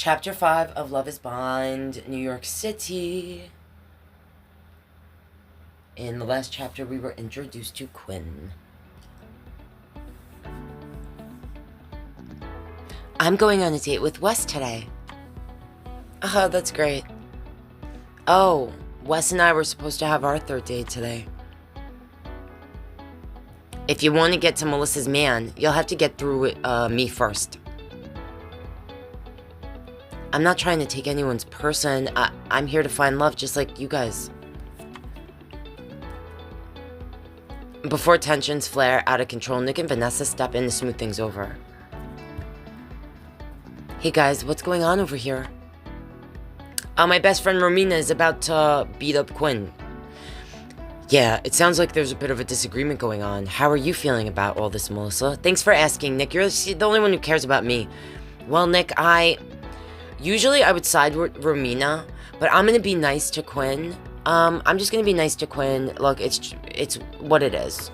Chapter 5 of Love is Blind, New York City. In the last chapter, we were introduced to Quinn. I'm going on a date with Wes today. Oh, that's great. Oh, Wes and I were supposed to have our third date today. If you want to get to Melissa's man, you'll have to get through me first. I'm not trying to take anyone's person. I'm here to find love just like you guys. Before tensions flare out of control, Nick and Vanessa step in to smooth things over. Hey guys, what's going on over here? My best friend Romina is about to beat up Quinn. Yeah, it sounds like there's a bit of a disagreement going on. How are you feeling about all this, Melissa? Thanks for asking, Nick. You're the only one who cares about me. Well, Nick, usually I would side with Romina, but I'm gonna be nice to Quinn. I'm just gonna be nice to Quinn. Look, it's what it is.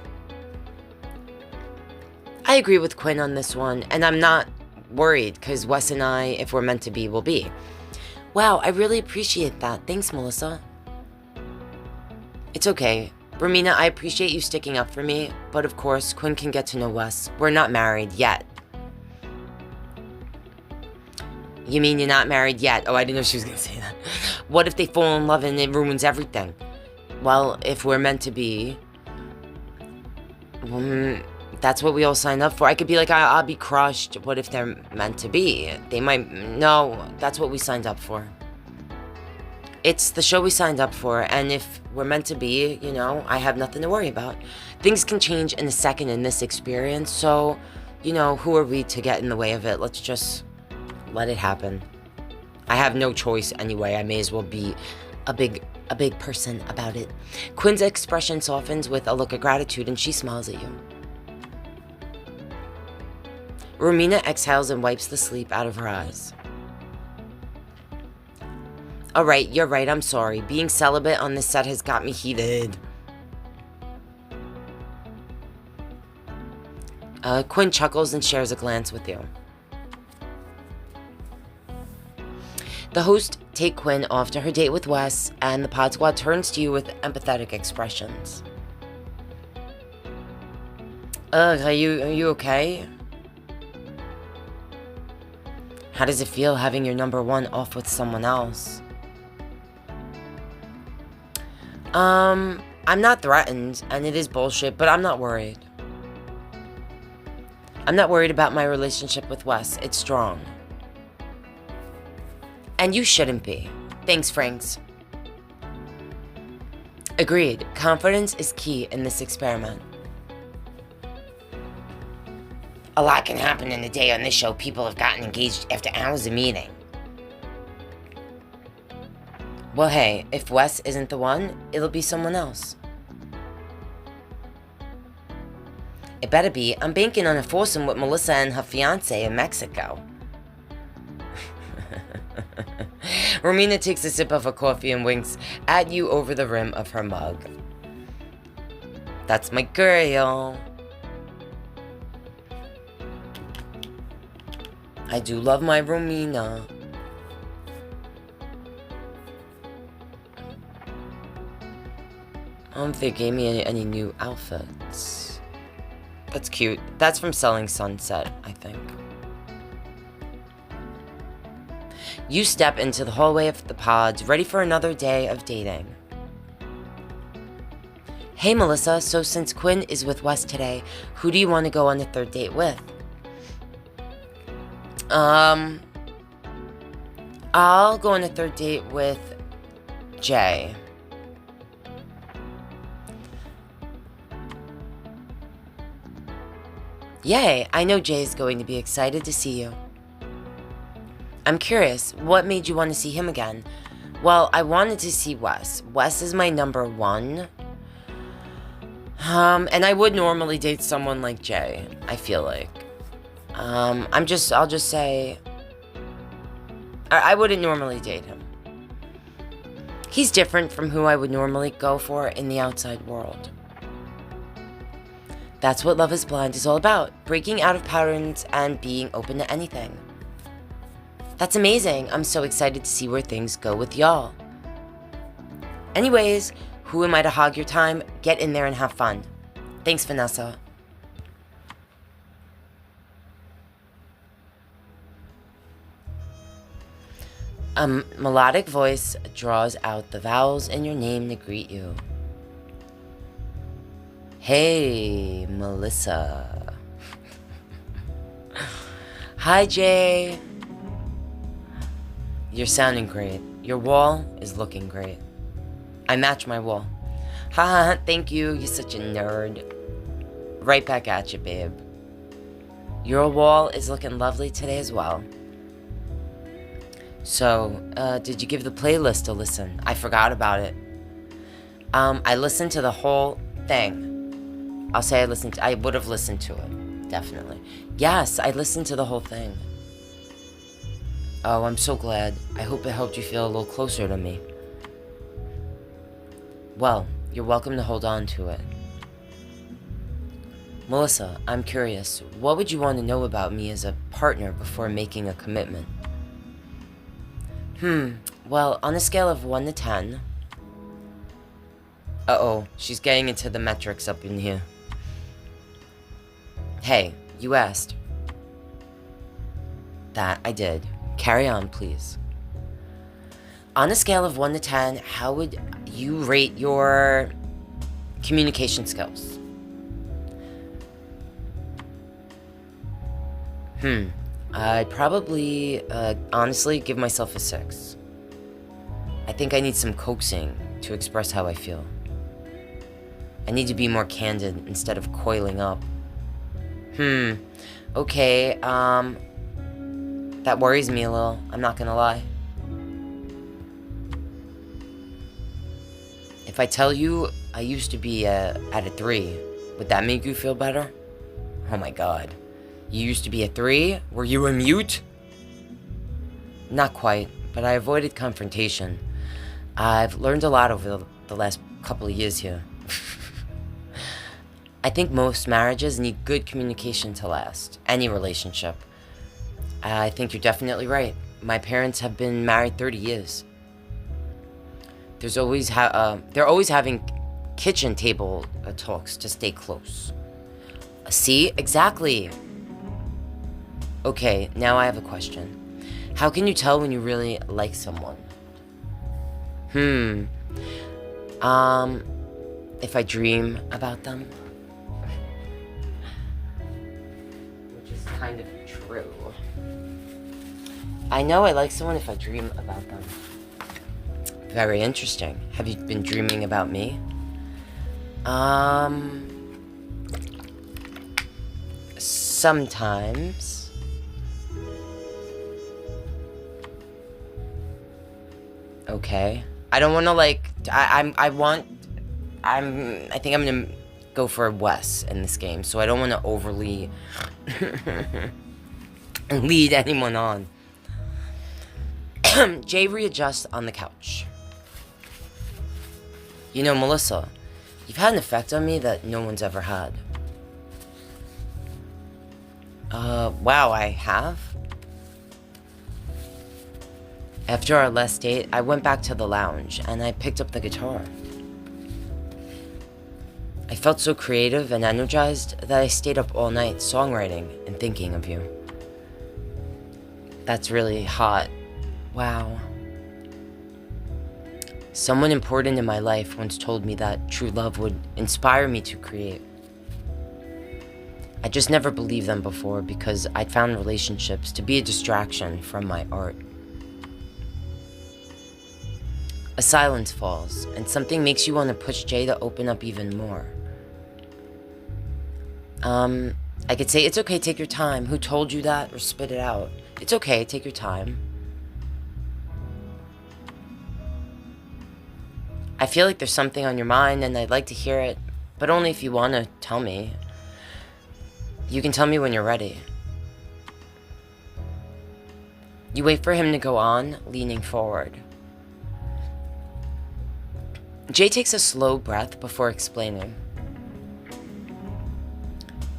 I agree with Quinn on this one, and I'm not worried, because Wes and I, if we're meant to be, will be. Wow, I really appreciate that. Thanks, Melissa. It's okay. Romina, I appreciate you sticking up for me, but of course, Quinn can get to know Wes. We're not married yet. You mean you're not married yet? Oh, I didn't know she was going to say that. What if they fall in love and it ruins everything? Well, if we're meant to be, that's what we all signed up for. I could be like, I'll be crushed. What if they're meant to be? They might, no, that's what we signed up for. It's the show we signed up for, and if we're meant to be, you know, I have nothing to worry about. Things can change in a second in this experience, so, you know, who are we to get in the way of it? Let's just let it happen. I have no choice anyway. I may as well be a big person about it. Quinn's expression softens with a look of gratitude, and she smiles at you. Romina exhales and wipes the sleep out of her eyes. Alright, you're right, I'm sorry. Being celibate on this set has got me heated. Quinn chuckles and shares a glance with you. The host take Quinn off to her date with Wes, and the pod squad turns to you with empathetic expressions. Are you okay? How does it feel having your number one off with someone else? I'm not threatened, and it is bullshit, but I'm not worried. I'm not worried about my relationship with Wes. It's strong. And you shouldn't be. Thanks, Franks. Agreed. Confidence is key in this experiment. A lot can happen in a day on this show. People have gotten engaged after hours of meeting. Well, hey, if Wes isn't the one, it'll be someone else. It better be. I'm banking on a foursome with Melissa and her fiancé in Mexico. Romina takes a sip of her coffee and winks at you over the rim of her mug. That's my girl. I do love my Romina. I don't think they gave me any new outfits. That's cute. That's from Selling Sunset, I think. You step into the hallway of the pods, ready for another day of dating. Hey, Melissa, so since Quinn is with Wes today, who do you want to go on a third date with? I'll go on a third date with Jay. Yay, I know Jay's going to be excited to see you. I'm curious, what made you want to see him again? Well, I wanted to see Wes. Wes is my number one. And I would normally date someone like Jay, I feel like. I'll just say, I wouldn't normally date him. He's different from who I would normally go for in the outside world. That's what Love is Blind is all about, breaking out of patterns and being open to anything. That's amazing. I'm so excited to see where things go with y'all. Anyways, who am I to hog your time? Get in there and have fun. Thanks, Vanessa. A melodic voice draws out the vowels in your name to greet you. Hey, Melissa. Hi, Jay. You're sounding great. Your wall is looking great. I match my wall. Haha, thank you. You're such a nerd. Right back at you, babe. Your wall is looking lovely today as well. So, did you give the playlist a listen? I forgot about it. I listened to the whole thing. I'll say I would have listened to it. Definitely. Yes, I listened to the whole thing. Oh, I'm so glad. I hope it helped you feel a little closer to me. Well, you're welcome to hold on to it. Melissa, I'm curious. What would you want to know about me as a partner before making a commitment? Well, on a scale of 1 to 10... Uh-oh, she's getting into the metrics up in here. Hey, you asked. That I did. Carry on, please. On a scale of 1 to 10, how would you rate your communication skills? I'd probably, honestly, give myself a 6. I think I need some coaxing to express how I feel. I need to be more candid instead of coiling up. Okay, that worries me a little, I'm not gonna lie. If I tell you I used to be at a 3, would that make you feel better? Oh my god. You used to be a 3? Were you a mute? Not quite, but I avoided confrontation. I've learned a lot over the last couple of years here. I think most marriages need good communication to last. Any relationship. I think you're definitely right. My parents have been married 30 years. They're always having kitchen table talks to stay close. See? Exactly. Okay, now I have a question. How can you tell when you really like someone? If I dream about them? Which is kind of true. I know I like someone if I dream about them. Very interesting. Have you been dreaming about me? Sometimes. Okay. I don't want to I think I'm gonna go for Wes in this game, so I don't want to overly lead anyone on. Jay readjusts on the couch. You know, Melissa, you've had an effect on me that no one's ever had. Wow, I have? After our last date, I went back to the lounge, and I picked up the guitar. I felt so creative and energized that I stayed up all night songwriting and thinking of you. That's really hot. Wow. Someone important in my life once told me that true love would inspire me to create. I just never believed them before because I'd found relationships to be a distraction from my art. A silence falls, and something makes you want to push Jay to open up even more. I could say, it's okay, take your time. Who told you that? Or spit it out. It's okay, take your time. I feel like there's something on your mind and I'd like to hear it, but only if you want to tell me. You can tell me when you're ready. You wait for him to go on, leaning forward. Jay takes a slow breath before explaining.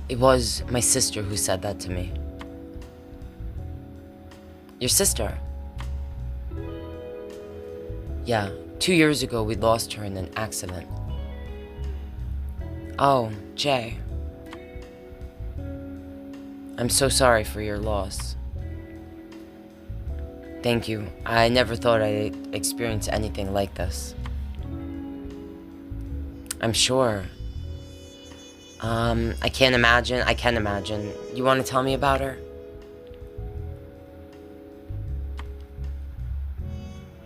It was my sister who said that to me. Your sister. Yeah, 2 years ago we lost her in an accident. Oh, Jay. I'm so sorry for your loss. Thank you. I never thought I'd experience anything like this. I'm sure. I can imagine. You want to tell me about her?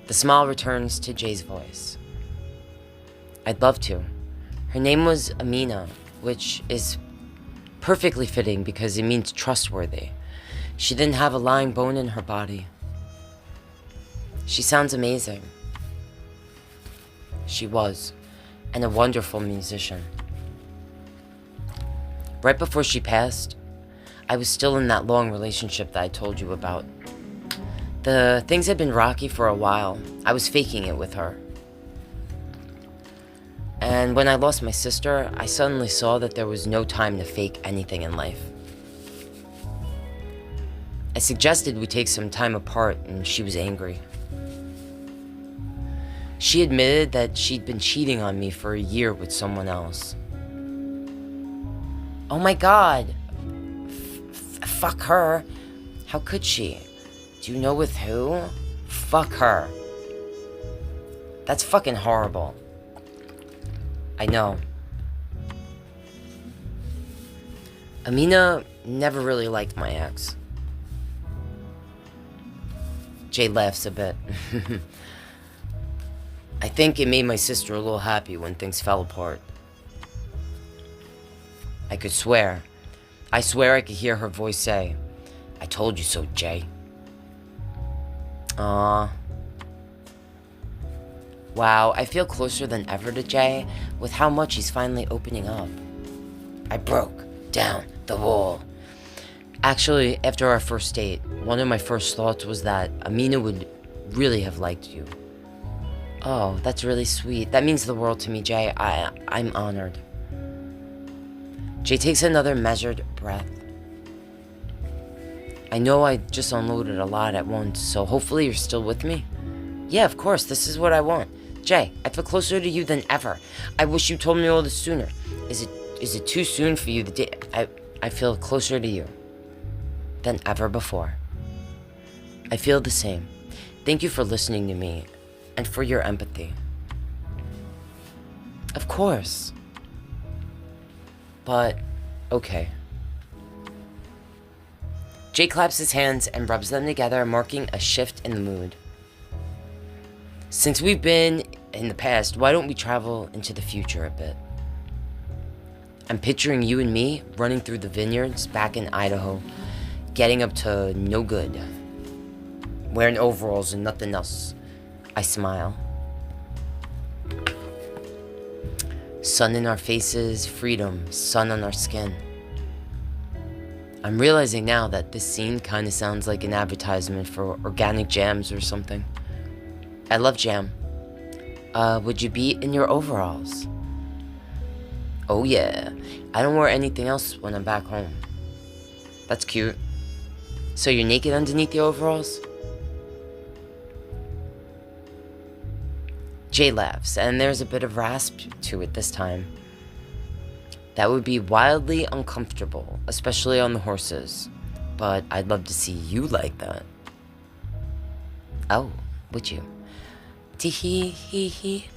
The smile returns to Jay's voice. I'd love to. Her name was Amina, which is perfectly fitting because it means trustworthy. She didn't have a lying bone in her body. She sounds amazing. She was, and a wonderful musician. Right before she passed, I was still in that long relationship that I told you about. The things had been rocky for a while. I was faking it with her. And when I lost my sister, I suddenly saw that there was no time to fake anything in life. I suggested we take some time apart, and she was angry. She admitted that she'd been cheating on me for a year with someone else. Oh my God. Fuck her. How could she? Do you know with who? Fuck her. That's fucking horrible. I know. Amina never really liked my ex. Jay laughs a bit. I think it made my sister a little happy when things fell apart. I could swear. I swear I could hear her voice say, "I told you so, Jay." Aww. Wow, I feel closer than ever to Jay with how much he's finally opening up. I broke down the wall. Actually, after our first date, one of my first thoughts was that Amina would really have liked you. Oh, that's really sweet. That means the world to me, Jay. I'm honored. Jay takes another measured breath. I know I just unloaded a lot at once, so hopefully you're still with me? Yeah, of course, this is what I want. Jay, I feel closer to you than ever. I wish you told me all this sooner. Is it too soon for you? I feel closer to you than ever before. I feel the same. Thank you for listening to me and for your empathy. Of course. But, okay. Jay claps his hands and rubs them together, marking a shift in the mood. Since we've been in the past, why don't we travel into the future a bit? I'm picturing you and me running through the vineyards back in Idaho, getting up to no good, wearing overalls and nothing else. I smile. Sun in our faces, freedom, sun on our skin. I'm realizing now that this scene kind of sounds like an advertisement for organic jams or something. I love jam. Would you be in your overalls? Oh yeah, I don't wear anything else when I'm back home. That's cute. So you're naked underneath the overalls? Jay laughs, and there's a bit of rasp to it this time. That would be wildly uncomfortable, especially on the horses. But I'd love to see you like that. Oh, would you? Tee-hee-hee-hee.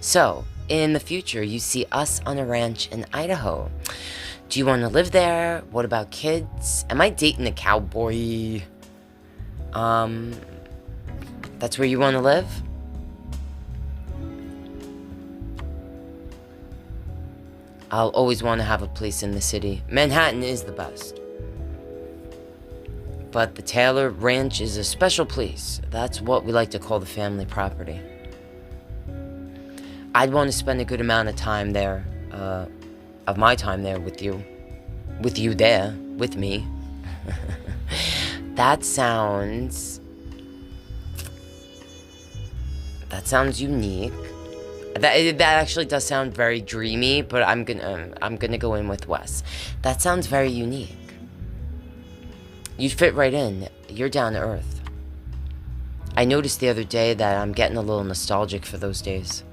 So, in the future, you see us on a ranch in Idaho. Do you want to live there? What about kids? Am I dating a cowboy? That's where you want to live? I'll always want to have a place in the city. Manhattan is the best. But the Taylor Ranch is a special place. That's what we like to call the family property. I'd want to spend a good amount of time there, of my time there with you. With you there, with me. That sounds unique. That actually does sound very dreamy, but I'm gonna go in with Wes. That sounds very unique. You fit right in. You're down to earth. I noticed the other day that I'm getting a little nostalgic for those days.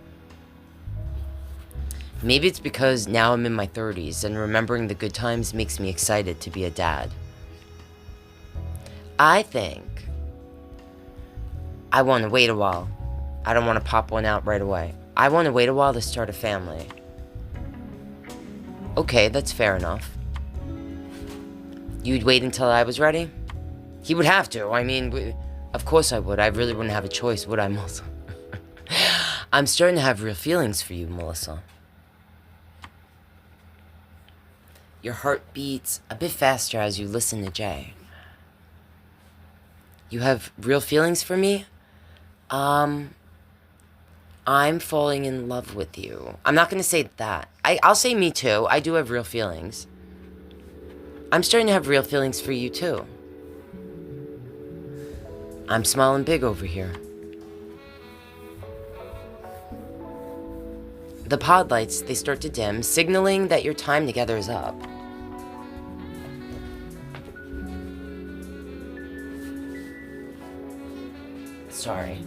Maybe it's because now I'm in my 30s and remembering the good times makes me excited to be a dad. I think I want to wait a while. I don't want to pop one out right away. I want to wait a while to start a family. Okay, that's fair enough. You'd wait until I was ready? He would have to. I mean, of course I would. I really wouldn't have a choice, would I, Melissa? I'm starting to have real feelings for you, Melissa. Your heart beats a bit faster as you listen to Jay. You have real feelings for me? I'm falling in love with you. I'm not going to say that. I'll say me too. I do have real feelings. I'm starting to have real feelings for you too. I'm smiling big over here. The pod lights, they start to dim, signaling that your time together is up. Sorry.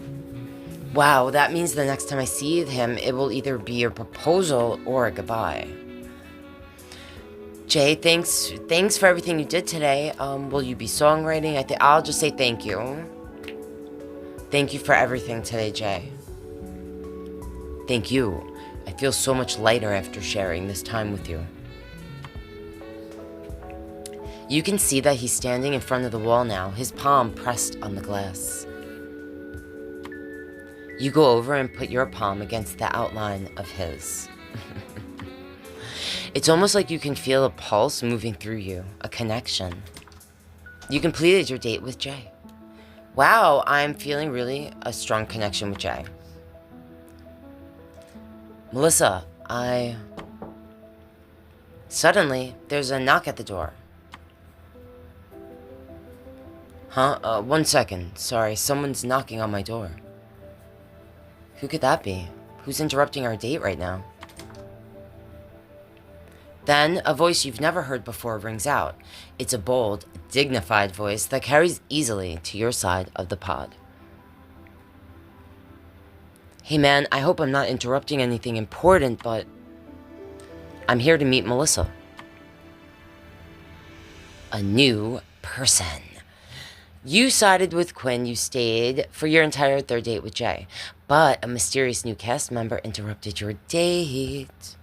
Wow, that means the next time I see him, it will either be a proposal or a goodbye. Jay, thanks for everything you did today. Will you be songwriting? I'll just say thank you. Thank you for everything today, Jay. Thank you. I feel so much lighter after sharing this time with you. You can see that he's standing in front of the wall now, his palm pressed on the glass. You go over and put your palm against the outline of his. It's almost like you can feel a pulse moving through you, a connection. You completed your date with Jay. Wow, I'm feeling really a strong connection with Jay. Melissa, Suddenly, there's a knock at the door. Huh? 1 second. Sorry, someone's knocking on my door. Who could that be? Who's interrupting our date right now? Then, a voice you've never heard before rings out. It's a bold, dignified voice that carries easily to your side of the pod. Hey man, I hope I'm not interrupting anything important, but I'm here to meet Melissa. A new person. You sided with Quinn, you stayed for your entire third date with Jay, but a mysterious new cast member interrupted your date.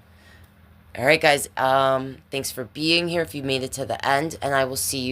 Alright guys, thanks for being here if you made it to the end, and I will see you